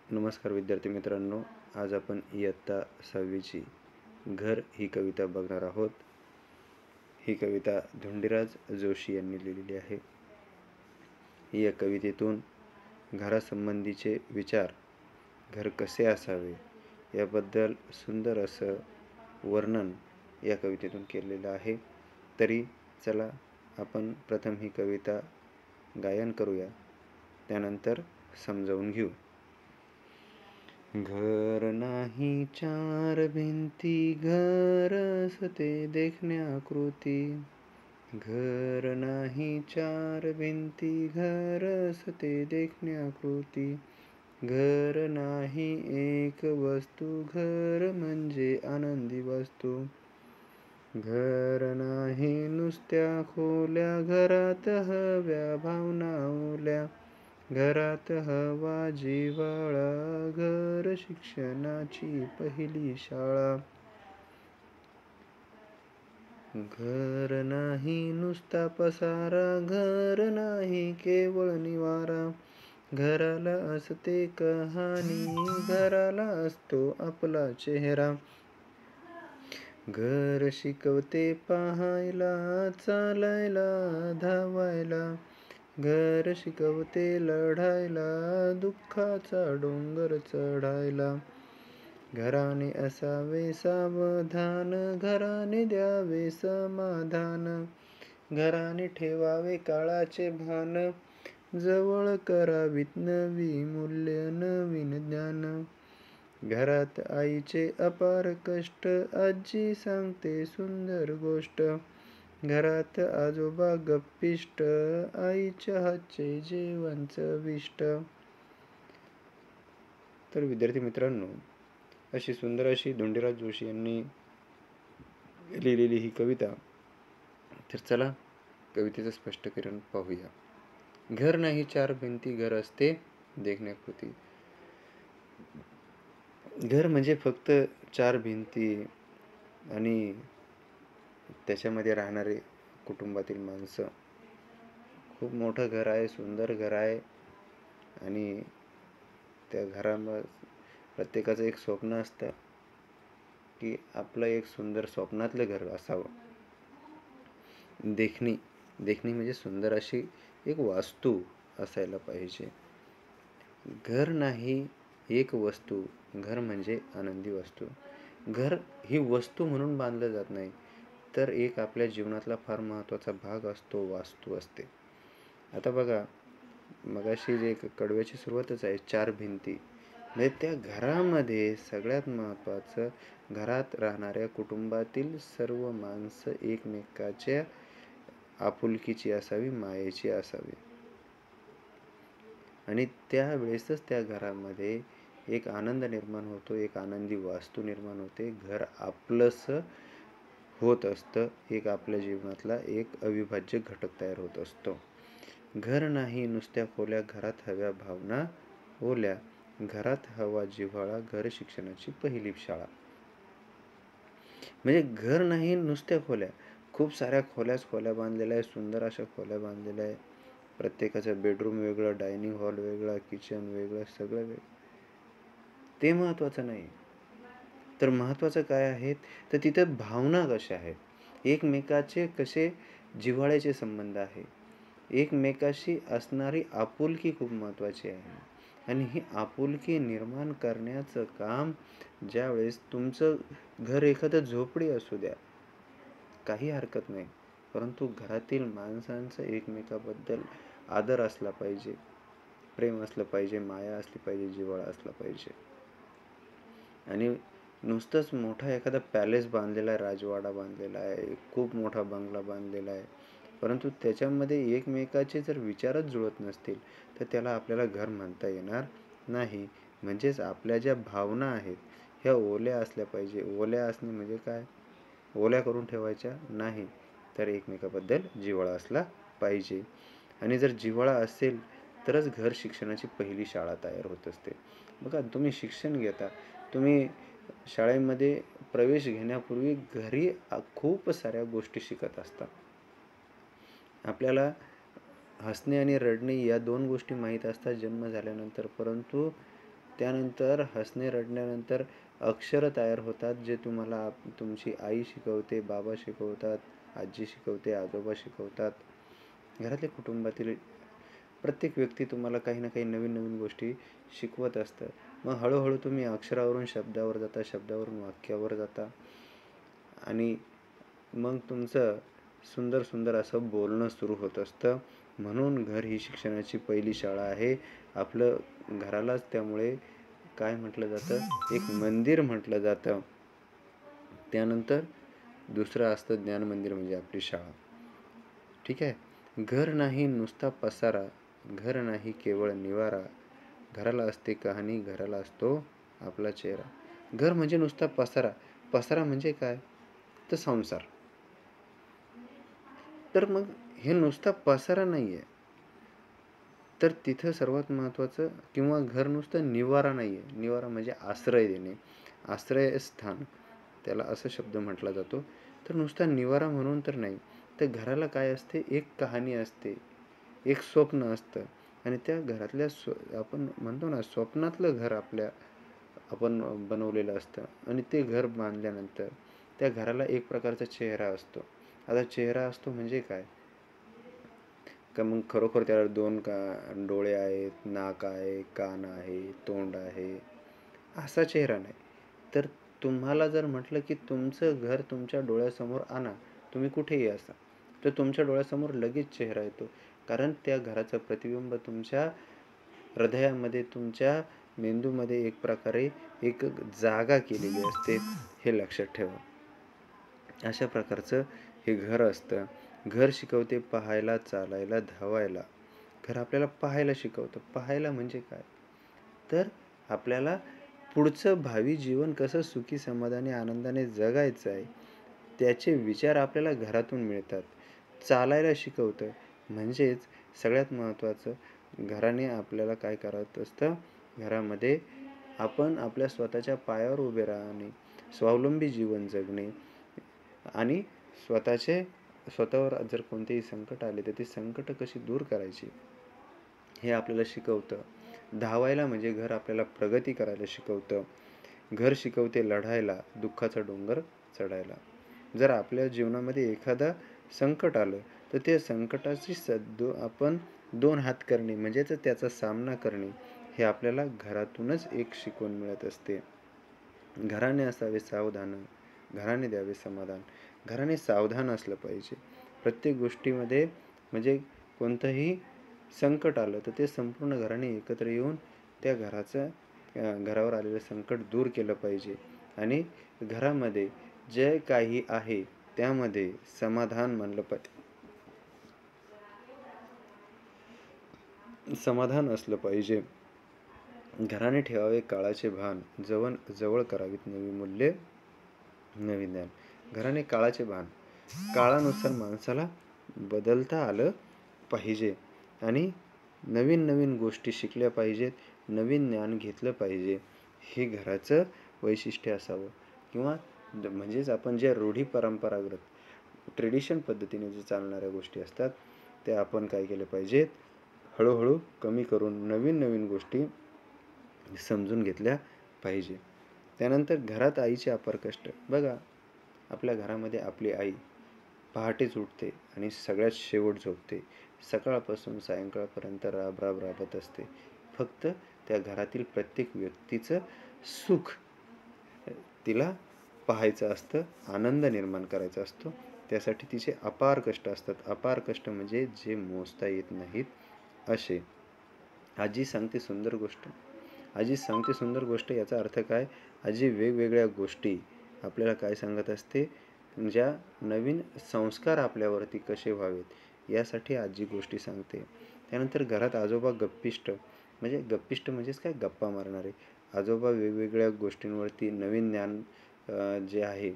नमस्कार विद्यार्थी मित्रांनो, आज आपण इयत्ता 6वीची घर ही कविता बघणार आहोत. ही कविता धोंडीराज जोशी यांनी लिहिलेली आहे. या कवितेतून घरासंबंधीचे विचार, घर कसे असावे याबद्दल सुंदर असं वर्णन या कवितेतून केलेलं आहे. तरी चला आपण प्रथम ही कविता गायन करूया, त्यानंतर समजावून घेऊ. घर नाही चार भिंती, घर असते देखण्याकृती. घर नाही चार भिंती, घर असते देखण्याकृती. घर नाही एक वस्तू, घर म्हणजे आनंदी वस्तू. घर नाही नुसत्या खोल्या, घरात हव्या भावना ओल्या. घरात हवा जिव्हाळा, घर शिक्षणाची पहिली शाळा. घर नाही नुसता पसारा, घर नाही केवळ निवारा. घराला असते कहाणी, घराला असतो आपला चेहरा. घर शिकवते पाहायला, चालायला, धावायला. घर शिकवते लढायला, दुःखाचा डोंगर चढायला. घराने असावे सावधान, घराने द्यावे समाधान. घराने ठेवावे काळाचे भान, जवळ करावीत नवी मूल्य, नवीन ज्ञान. घरात आईचे अपार कष्ट, आजी सांगते सुंदर गोष्ट. घरात आजोबा गप्पिष्ट, आईच्या हातचे जेवण चविष्ट. तर विद्यार्थी मित्रांनो, अशी सुंदर अशी धोंडीराज जोशी यांनी लिहिलेली ही कविता. तर चला कवितेचं स्पष्टीकरण पाहूया. घर नाही चार भिंती, घर असते देखण्याकृती. घर म्हणजे फक्त चार भिंती आणि त्याच्यामध्ये राहणारे कुटुंबातील माणसं. खूप मोठं घर आहे, सुंदर घर आहे आणि त्या घरामध्ये प्रत्येकाचं एक स्वप्न असतं की आपलं एक सुंदर स्वप्नातलं घर असावं. देखणी म्हणजे सुंदर अशी एक वास्तू असायला पाहिजे. घर नाही एक वस्तू, घर म्हणजे आनंदी वस्तू. घर ही वस्तू म्हणून बांधलं जात नाही, तर एक आपल्या जीवनातला फार महत्त्वाचा भाग असतो, वास्तू असते. आता बघा, मगाशी जे कडव्याची सुरुवातच आहे, चार भिंती. म्हणजे त्या घरामध्ये सगळ्यात महत्त्वाचं, घरात राहणाऱ्या कुटुंबातील सर्व माणसं एकमेकाच्या आपुलकीची असावी, मायेची असावी. आणि त्यावेळेसच त्या घरामध्ये एक आनंद निर्माण होतो, एक आनंदी वास्तू निर्माण होते. घर आपलंसं होत असतं, एक आपल्या जीवनातला एक अविभाज्य घटक तयार होत असतो. घर नाही नुसत्या खोल्या, घरात हव्या भावना ओल्या. घरात हवा जिव्हाळा, घर शिक्षणाची पहिली शाळा. म्हणजे घर नाही नुसत्या खोल्या, खूप साऱ्या खोल्या बांधलेल्या आहे, सुंदर अशा खोल्या बांधलेल्या आहे. प्रत्येकाचं बेडरूम वेगळं, डायनिंग हॉल वेगळा, किचन वेगळं, सगळं वेगळं. ते महत्त्वाचं नाही. तर महत्त्वाचं काय आहे, तर तिथं भावना कशा आहेत, एकमेकाचे कसे जिव्हाळ्याचे संबंध आहे, एकमेकाशी असणारी आपुलकी खूप महत्त्वाची आहे. आणि ही आपुलकी निर्माण करण्याचं काम, ज्यावेळेस तुमचं घर एखादं झोपडी असू द्या, काही हरकत नाही, परंतु घरातील माणसांचं एकमेकाबद्दल आदर असला पाहिजे, प्रेम असलं पाहिजे, माया असली पाहिजे, जिव्हाळा असला पाहिजे. आणि नुसतंच मोठा एखादा पॅलेस बांधलेला आहे, राजवाडा बांधलेला आहे, खूप मोठा बंगला बांधलेला आहे, परंतु त्याच्यामध्ये एकमेकाचे जर विचारच जुळत नसतील, तर त्याला आपल्याला घर म्हणता येणार नाही. म्हणजेच आपल्या ज्या भावना आहेत ह्या ओल्या असल्या पाहिजे. ओल्या असणे म्हणजे काय, ओल्या करून ठेवायच्या नाही, तर एकमेकाबद्दल जिव्हाळा असला पाहिजे. आणि जर जिव्हाळा असेल तरच घर शिक्षणाची पहिली शाळा तयार होत असते. बघा, तुम्ही शिक्षण घेता, तुम्ही शाळेमध्ये प्रवेश घेण्यापूर्वी घरी खूप साऱ्या गोष्टी शिकत असता. आपल्याला हसणे आणि रडणे या दोन गोष्टी माहीत असतात जन्म झाल्यानंतर, परंतु त्यानंतर हसणे रडण्यानंतर अक्षरं तयार होतात, जे तुम्हाला तुमची आई शिकवते, बाबा शिकवतात, आजी शिकवते, आजोबा शिकवतात. घरातले कुटुंबातील प्रत्येक व्यक्ती तुम्हाला काही ना काही नवीन नवीन गोष्टी शिकवत असतं. मग हळूहळू तुम्ही अक्षरावरून शब्दावर जाता, शब्दावरून वाक्यावर जाता आणि मग तुमचं सुंदर सुंदर असं बोलणं सुरू होत असतं. म्हणून घर ही शिक्षणाची पहिली शाळा आहे. आपलं घरालाच त्यामुळे काय म्हटलं जातं, एक मंदिर म्हटलं जातं. त्यानंतर दुसरं असतं ज्ञानमंदिर म्हणजे आपली शाळा. ठीक आहे. घर नाही नुसता पसारा, घर नाही केवळ निवारा, घराला असते कहाणी, घराला असतो आपला चेहरा. घर म्हणजे नुसता पसारा. पसारा म्हणजे काय? तर संसार. तर मग हे नुसता पसारा नाही आहे. तर तिथं सर्वात महत्त्वाचं किंवा घर नुसतं निवारा नाही आहे. निवारा म्हणजे आश्रय देणे, आश्रयस्थान त्याला असं शब्द म्हटला जातो. तर नुसता निवारा म्हणून तर नाही. तर घराला काय असते, एक कहाणी असते, एक स्वप्न असतं आणि त्या घरातल्या आपण म्हणतो ना स्वप्नातलं घर आपण बनवलेलं असतं आणि ते घर बांधल्यानंतर त्या घराला एक प्रकारचा चेहरा असतो. आता चेहरा असतो म्हणजे काय? का मग खरोखर त्याला दोन डोळे आहेत, नाक आहे, कान आहे, तोंड आहे, असा चेहरा नाही. तर तुम्हाला जर म्हटलं की तुमचं घर तुमच्या डोळ्यासमोर आणा, तुम्ही कुठेही असा, तर तुमच्या डोळ्यासमोर लगेच चेहरा येतो. कारण त्या घराचं प्रतिबिंब तुमच्या हृदयामध्ये, तुमच्या मेंदूमध्ये एक प्रकारे एक जागा केलेली असते, हे लक्षात ठेवा. अशा प्रकारचं हे घर असतं. घर शिकवते पाहायला, चालायला, धावायला. घर आपल्याला पाहायला शिकवतं. पाहायला म्हणजे काय? तर आपल्याला पुढचं भावी जीवन कसं सुखी, समाधानी, आनंदाने जगायचं आहे, त्याचे विचार आपल्याला घरातून मिळतात. चालायला शिकवतं. म्हणजेच सगळ्यात महत्त्वाचं, घराने आपल्याला काय करायचं असतं, घरामध्ये आपण आपल्या स्वतःच्या पायावर उभे राहणे, स्वावलंबी जीवन जगणे आणि स्वतःवर जर कोणतेही संकट आले तर ते संकट कशी दूर करायची हे आपल्याला शिकवतं. धावायला म्हणजे घर आपल्याला प्रगती करायला शिकवतं. घर शिकवते लढायला, दुःखाचा डोंगर चढायला. जर आपल्या जीवनामध्ये एखादा संकट आलं तर ते संकटाची आपण दोन हात करणे म्हणजेच त्याचा सामना करणे हे आपल्याला घरातूनच एक शिकवण मिळत असते. घराने असावे सावधान, घराने द्यावे समाधान. घराने सावधान असलं पाहिजे. प्रत्येक गोष्टीमध्ये म्हणजे कोणतंही संकट आलं तर ते संपूर्ण घराने एकत्र येऊन त्या घरावर आलेलं संकट दूर केलं पाहिजे आणि घरामध्ये जे काही आहे त्यामध्ये समाधान मानलं पाहिजे. समाधान असलं पाहिजे. घराने ठेवावे काळाचे भान, जवळ करावीत नवी मूल्ये, नवीन ज्ञान. घराने काळाचे भान, काळानुसार माणसाला बदलता आलं पाहिजे आणि नवीन नवीन गोष्टी शिकल्या पाहिजेत, नवीन ज्ञान घेतलं पाहिजे. हे घराचं वैशिष्ट्य असावं किंवा म्हणजेच आपण ज्या रूढी परंपरागत ट्रेडिशन पद्धतीने जे चालणाऱ्या गोष्टी असतात त्या आपण काय केलं पाहिजेत, हळूहळू कमी करून नवीन नवीन गोष्टी समजून घेतल्या पाहिजे. त्यानंतर घरात आईचे अपार कष्ट. बघा, आपल्या घरामध्ये आपली आई पहाटेच उठते आणि सगळ्यात शेवट झोपते. सकाळपासून सायंकाळपर्यंत राबत असते. फक्त त्या घरातील प्रत्येक व्यक्तीचं सुख तिला पाहायचं असतं, आनंद निर्माण करायचा असतो. त्यासाठी तिचे अपार कष्ट असतात. अपार कष्ट म्हणजे जे मोजता येत नाहीत असे. आजी सांगते सुंदर गोष्ट. आजी सांगते सुंदर गोष्ट याचा अर्थ काय? आजी वेगवेगळ्या गोष्टी आपल्याला काय सांगत असते, ज्या नवीन संस्कार आपल्यावरती कसे व्हावेत यासाठी आजी गोष्टी सांगते. त्यानंतर घरात आजोबा गप्पिष्ट म्हणजेच काय, गप्पा मारणारे. आजोबा वेगवेगळ्या गोष्टींवरती नवीन ज्ञान जे आहे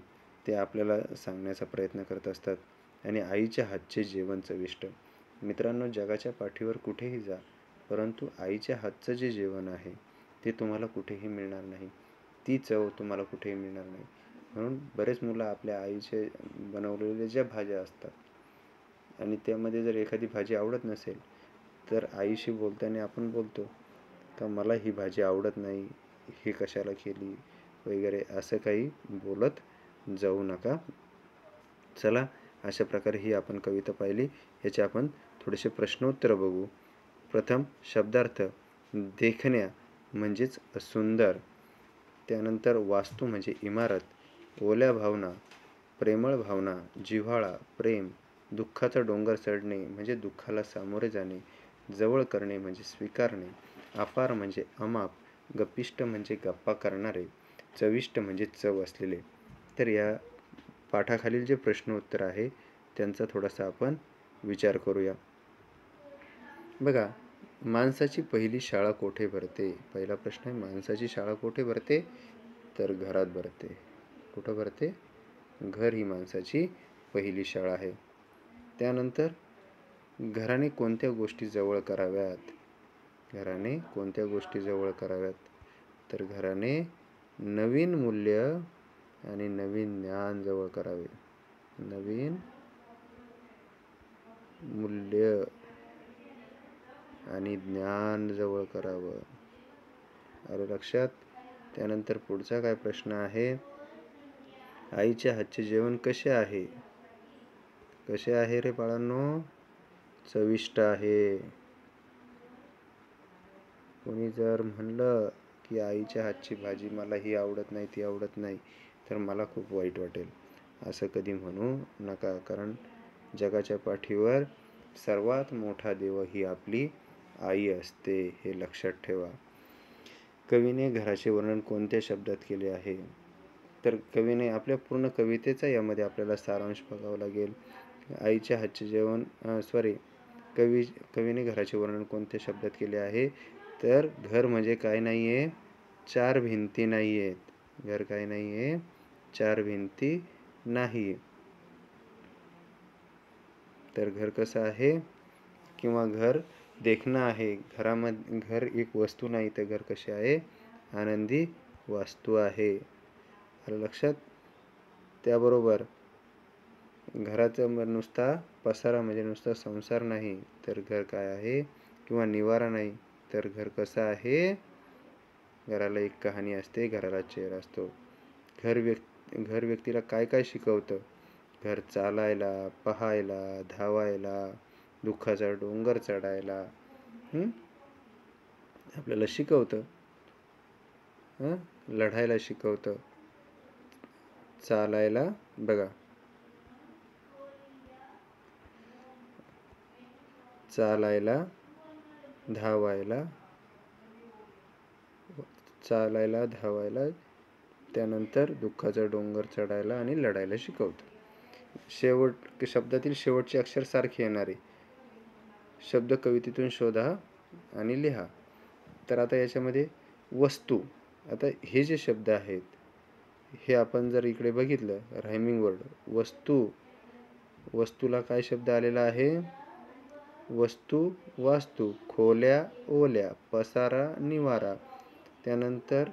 ते आपल्याला सांगण्याचा प्रयत्न करत असतात. आणि आईच्या हातचे जेवण चविष्ट. मित्रांनो, जगाच्या पाठीवर कुठेही जा, परंतु आईच्या हातचं जे जेवण आहे ते तुम्हाला कुठेही मिळणार नाही. ती चव तुम्हाला कुठेही मिळणार नाही. म्हणून बरेच मुलं आपल्या आईचे बनवलेल्या ज्या भाज्या असतात आणि त्यामध्ये जर एखादी भाजी आवडत नसेल तर आईशी बोलताना आपण बोलतो का मला ही भाजी आवडत नाही, ही कशाला केली वगैरे असं काही बोलत जाऊ नका. चला, अशा प्रकारे ही आपण कविता पाहिली. याचे आपण थोडेसे प्रश्नोत्तर बघू. प्रथम शब्दार्थ. देखण्या म्हणजेच सुंदर. त्यानंतर वास्तू म्हणजे इमारत. ओल्या भावना, प्रेमळ भावना, जिव्हाळा, प्रेम. दुःखाचा डोंगर चढणे म्हणजे दुःखाला सामोरे जाणे. जवळ करणे म्हणजे स्वीकारणे. अपार म्हणजे अमाप. गप्पिष्ट म्हणजे गप्पा करणारे. चविष्ट म्हणजे चव असलेले. तर या पाठाखालील जे प्रश्न उत्तर आहे त्यांचा थोडासा आपण विचार करूया. बघा, माणसाची पहिली शाळा कोठे भरते? पहिला प्रश्न आहे, माणसाची शाळा कोठे भरते? तर घरात भरते. कुठं भरते? घर ही माणसाची पहिली शाळा आहे. त्यानंतर घराने कोणत्या गोष्टी जवळ कराव्यात? घराने कोणत्या गोष्टी जवळ कराव्यात? तर घराने नवीन मूल्य आणि नवीन ज्ञान जवळ करावे. नवीन मूल्य आणि ज्ञान जवळ करावं. आलं लक्षात? त्यानंतर पुढचा काय प्रश्न आहे? आईच्या हातचे जेवण कसे आहे? कसे आहे रे बाळांनो? चविष्ट आहे. कोणी जर म्हणलं की आईच्या हातची भाजी मला ही आवडत नाही, ती आवडत नाही, तर मला खूप वाईट वाटेल. असं कधी म्हणू नका, कारण जगाच्या पाठीवर सर्वात मोठा देव ही आपली आई असते, हे लक्षात ठेवा. कवीने घराचे वर्णन कोणत्या शब्दात केले आहे? तर कवीने आपल्या पूर्ण कवितेचा यामध्ये आपल्याला सारांश बघावा लागेल. आईच्या हातचे जेवण कवीने घराचे वर्णन कोणत्या शब्दात केले आहे? तर घर म्हणजे काय नाही आहे? 4 भिंती नाही आहेत. घर काय नाही आहे? 4 भिंती नाही. तर घर कसं आहे? किंवा घर देखणं आहे. घरामध्ये घर एक वस्तू नाही, तर घर कसे आहे? आनंदी वास्तू आहे. आलं लक्षात? त्याबरोबर घराचं नुसता पसारा म्हणजे नुसता संसार नाही, तर घर काय आहे? किंवा निवारा नाही, तर घर कसं आहे? घराला एक कहाणी असते, घराला चेहरा असतो. घर व्यक्तीला काय काय शिकवतं? घर चालायला, पाहायला, धावायला, दुःखाचा डोंगर चढायला आपल्याला शिकवतं. लढायला शिकवतं. चालायला बघा, चालायला, धावायला, त्यानंतर दुःखाचा डोंगर चढायला आणि लढायला शिकवतं. शब्दातील शेवटचे अक्षर सारखे येणारे शब्द कवितेतून शोधा आणि लिहा. तर आता याच्यामध्ये वस्तू, आता हे जे शब्द आहेत हे आपण जर इकडे बघितलं, रायमिंग वर्ड, वस्तूला काय शब्द आलेला आहे? वस्तू, वास्तू. खोल्या, ओल्या. पसारा, निवारा. त्यानंतर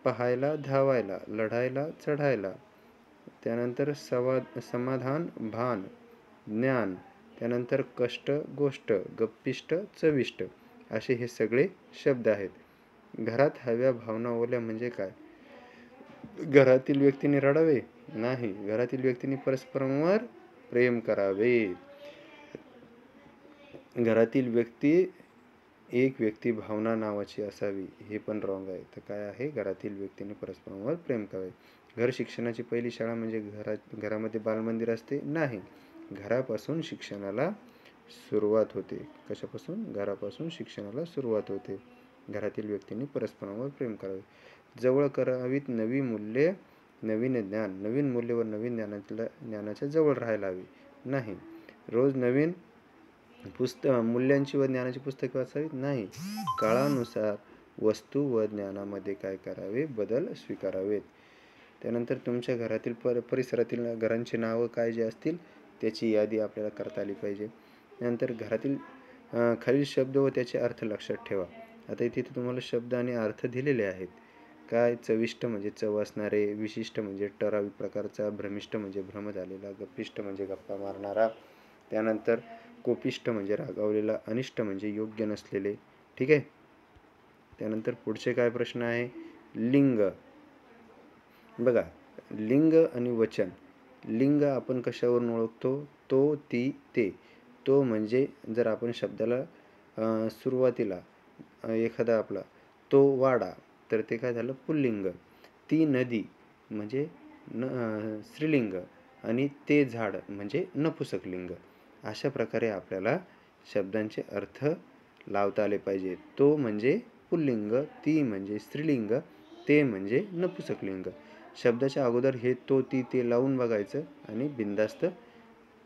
पाहायला, धावायला. लढायला, चढायला. त्यानंतर समाधान, भान, ज्ञान. त्यानंतर कष्ट, गोष्ट. गप्पिष्ट, चविष्ट. असे हे सगळे शब्द आहेत. घरात हव्या भावना ओल्या म्हणजे काय? घरातील व्यक्तीने रडावे? नाही. घरातील व्यक्तीने परस्परांवर प्रेम करावे. घरातील एक व्यक्ती भावना नावाची असावी, हे पण रॉंग आहे. तर काय आहे? घरातील व्यक्तीने परस्परांवर प्रेम करावे. घर शिक्षणाची पहिली शाळा म्हणजे घरामध्ये बालमंदिर असते? नाही. घरापासून शिक्षणाला सुरुवात होते. कशापासून? घरापासून शिक्षणाला सुरुवात होते. घरातील व्यक्तींनी परस्परांवर प्रेम करावे. जवळ करावीत नवी मूल्ये, नवीन ज्ञान. नवीन मूल्य व नवीन ज्ञानाच्या जवळ राहायला हवे? नाही. रोज नवीन मूल्यांची व ज्ञानाची पुस्तके वाचावीत? नाही. काळानुसार वस्तू व ज्ञानामध्ये काय करावे? बदल स्वीकारावेत. त्यानंतर तुमच्या घरातील परिसरातील घरांची नावं काय जे असतील त्याची यादी आपल्याला करता आली पाहिजे. नंतर घरातील खालील शब्द व त्याचे अर्थ लक्षात ठेवा. आता इथे तुम्हाला शब्द आणि अर्थ दिलेले आहेत. काय? चविष्ट म्हणजे चव असणारे, विशिष्ट म्हणजे ठराविक प्रकारचा, भ्रमिष्ट म्हणजे भ्रम झालेला, गप्पिष्ट म्हणजे गप्पा मारणारा, त्यानंतर कोपिष्ट म्हणजे रागावलेला, अनिष्ट म्हणजे योग्य नसलेले. ठीक आहे. त्यानंतर पुढचे काय प्रश्न आहे, लिंग. बघा, लिंग आणि वचन. लिंग आपण कशावरून ओळखतो, तो, ती, ते. तो म्हणजे जर आपण शब्दाला सुरुवातीला एखादा आपला तो वाडा, तर ते काय झालं, पुल्लिंग. ती नदी म्हणजे स्त्रीलिंग आणि ते झाड म्हणजे नपुसकलिंग. अशा प्रकारे आपल्याला शब्दांचे अर्थ लावता आले पाहिजे. तो म्हणजे पुल्लिंग, ती म्हणजे स्त्रीलिंग, ते म्हणजे नपुसकलिंग. शब्दाच्या अगोदर हे तो, ती, ते लावून बघायचं आणि बिनधास्त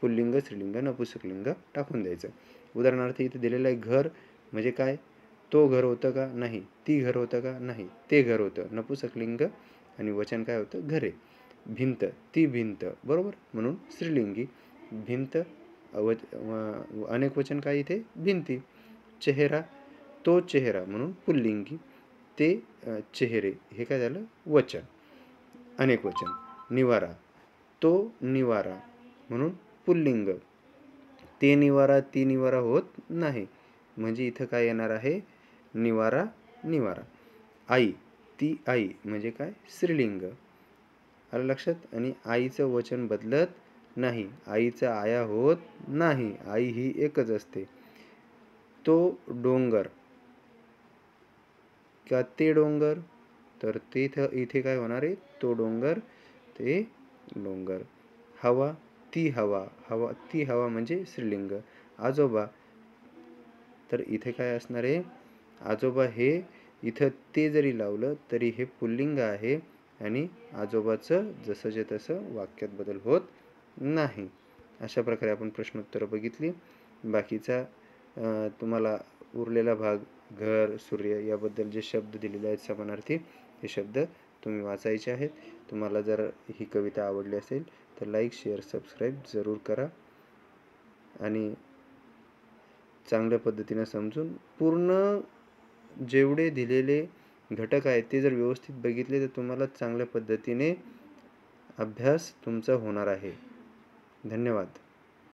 पुल्लिंग, स्त्रीलिंग, नपुसकलिंग टाकून द्यायचं. उदाहरणार्थ इथे दिलेलं आहे घर म्हणजे काय, तो घर होतं का, नाही. ती घर होतं का, नाही. ते घर होतं, नपुसकलिंग. आणि वचन काय होतं, घरे. भिंत, ती भिंत, बरोबर, म्हणून स्त्रीलिंगी. भिंत अनेक वचन काय इथे, भिंती. चेहरा, तो चेहरा म्हणून पुल्लिंगी. ते चेहरे, हे काय झालं, वचन, अनेक वचन. निवारा, तो निवारा म्हणून पुल्लिंग. ते निवारा, ती निवारा होत नाही, म्हणजे इथं काय येणार आहे, निवारा, निवारा. आई, ती आई म्हणजे काय, स्त्रीलिंग. आलं लक्षात. आणि आईचं वचन बदलत नाही, आईचा आया होत नाही, आई ही एकच असते. तो डोंगर का ते डोंगर, तर ते इथे काय होणार आहे, तो डोंगर, ते डोंगर. हवा, ती हवा, हवा, ती हवा म्हणजे स्त्रीलिंग. आजोबा, तर इथे काय असणार आहे, आजोबा हे इथं ते जरी लावलं तरी हे पुल्लिंग आहे आणि आजोबाचं जसंच्या तसं वाक्यात बदल होत नाही. अशा प्रकारे आपण प्रश्नोत्तरं बघितली. बाकीचा तुम्हाला उरलेला भाग, घर, सूर्य याबद्दल जे शब्द दिलेले आहेत समानार्थी, हे शब्द तुम्ही वाचायचे आहेत. तुम्हाला जर ही कविता आवडली असेल तर लाईक, शेअर, सबस्क्राईब जरूर करा आणि चांगल्या पद्धतीने समजून पूर्ण जेवढे दिलेले घटक आहेत ते जर व्यवस्थित बघितले तर तुम्हाला चांगल्या पद्धतीने अभ्यास तुमचा होणार आहे. धन्यवाद.